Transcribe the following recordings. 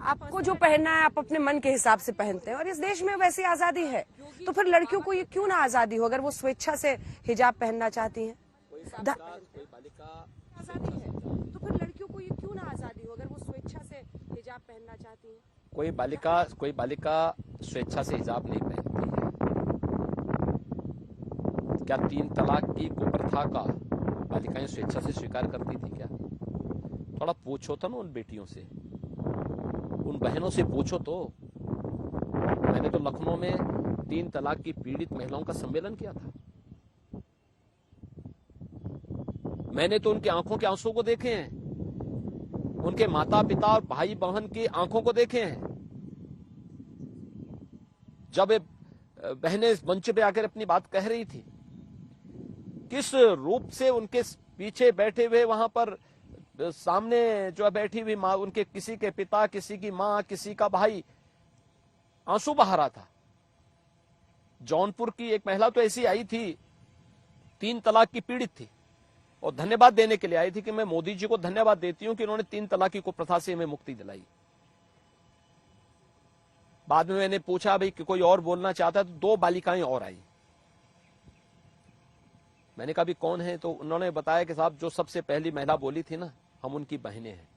आपको जो पहनना है आप अपने मन के हिसाब से पहनते हैं और इस देश में वैसी आजादी है, तो फिर लड़कियों को ये क्यों ना आजादी हो अगर वो स्वेच्छा से हिजाब पहनना चाहती हैं? आजादी है तो फिर लड़कियों को ये क्यों ना आजादी हो अगर वो स्वेच्छा से हिजाब पहनना चाहती हैं? कोई बालिका स्वेच्छा से हिजाब नहीं पहनती है। क्या 3 तलाक की कुप्रथा का बालिकाएं स्वेच्छा से स्वीकार करती थी क्या? थोड़ा पूछो तो ना उन बेटियों से, उन बहनों से पूछो तो। मैंने तो लखनऊ में 3 तलाक की पीड़ित महिलाओं का सम्मेलन किया था। मैंने तो उनकी आंखों के आंसू को देखे हैं, उनके माता पिता और भाई बहन की आंखों को देखे हैं। जब बहनें मंच पे आकर अपनी बात कह रही थी, किस रूप से उनके पीछे बैठे हुए वहां पर सामने जो बैठी हुई मां, उनके किसी के पिता, किसी की मां, किसी का भाई आंसू बहा रहा था। जौनपुर की एक महिला तो ऐसी आई थी, 3 तलाक की पीड़ित थी और धन्यवाद देने के लिए आई थी कि मैं मोदी जी को धन्यवाद देती हूं कि उन्होंने 3 तलाक की कुप्रथा से हमें मुक्ति दिलाई। बाद में मैंने पूछा भाई कि कोई और बोलना चाहता है, तो 2 बालिकाएं और आई। मैंने कहा भी कौन है, तो उन्होंने बताया कि साहब जो सबसे पहली महिला बोली थी ना, हम उनकी बहनें हैं।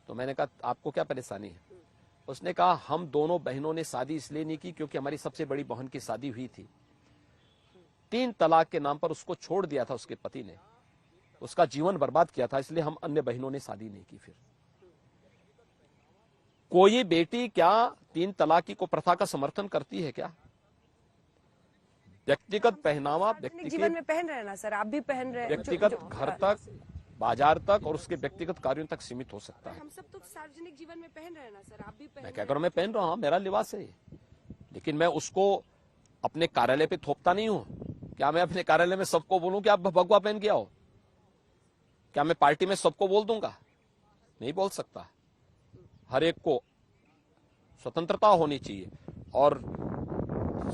तो मैंने कहा आपको क्या परेशानी है? उसने कहा हम दोनों बहनों ने शादी इसलिए नहीं की क्योंकि हमारी सबसे बड़ी बहन की शादी हुई थी, 3 तलाक के नाम पर उसको छोड़ दिया था उसके पति ने, उसका जीवन बर्बाद किया था, इसलिए हम अन्य बहनों ने शादी नहीं की। फिर कोई बेटी क्या 3 तलाक की कुप्रथा का समर्थन करती है क्या? व्यक्तिगत पहनावा, व्यक्तिगत जीवन में पहन रहे हैं ना सर, आप भी पहन रहे हैं। व्यक्तिगत घर तक, बाजार तक और उसके व्यक्तिगत कार्यों तक सीमित हो सकता है। हम सब तो सार्वजनिक जीवन में पहन रहे हैं ना सर, आप भी पहन। मैं क्या करूं, मैं पहन रहा हूं, मेरा लिबास है, लेकिन मैं उसको अपने कार्यालय पे थोपता नहीं हूं। क्या मैं अपने कार्यालय में सबको बोलूं कि आप भगवा पहन के आओ? क्या मैं पार्टी में सबको बोल दूंगा? नहीं बोल सकता। हर एक को स्वतंत्रता होनी चाहिए और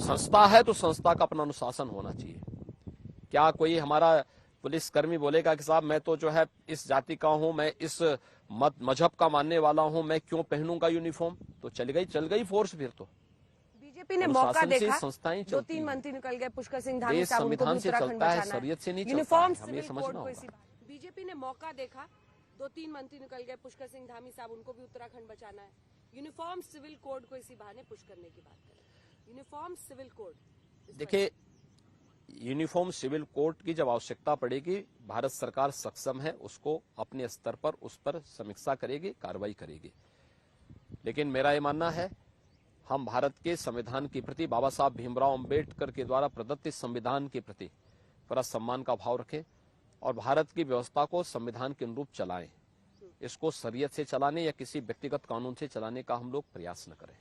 संस्था है तो संस्था का अपना अनुशासन होना चाहिए। क्या कोई हमारा पुलिसकर्मी बोलेगा कि साहब मैं तो जो है इस जाति का हूं, मैं इस मजहब का मानने वाला हूं, मैं क्यों पहनूंगा यूनिफॉर्म? तो चल गई फोर्स। फिर तो बीजेपी ने मौका देखा, संस्थाएं 2-3 मंत्री निकल गए, पुष्कर सिंह धामी साहब, उनको भी संविधान से उत्तराखंड चलता है, बचाना है। शरीयत से नहीं यूनिफॉर्म चलता है, हमें समझना होगा। बीजेपी ने मौका देखा, 2-3 मंत्री निकल गए, पुष्कर सिंह धामी साहब, उनको भी उत्तराखंड बचाना है। यूनिफॉर्म सिविल कोड को इसी बहाने पुश करने की बात करें। यूनिफॉर्म सिविल कोड, देखिए यूनिफॉर्म सिविल कोड की जब आवश्यकता पड़ेगी, भारत सरकार सक्षम है, उसको अपने स्तर पर उस पर समीक्षा करेगी, कार्रवाई करेगी। लेकिन मेरा ये मानना है हम भारत के संविधान के प्रति, बाबा साहब भीमराव अंबेडकर के द्वारा प्रदत्त संविधान के प्रति पूरा सम्मान का भाव रखें और भारत की व्यवस्था को संविधान के अनुरूप चलाएं। इसको शरीयत से चलाने या किसी व्यक्तिगत कानून से चलाने का हम लोग प्रयास न करें।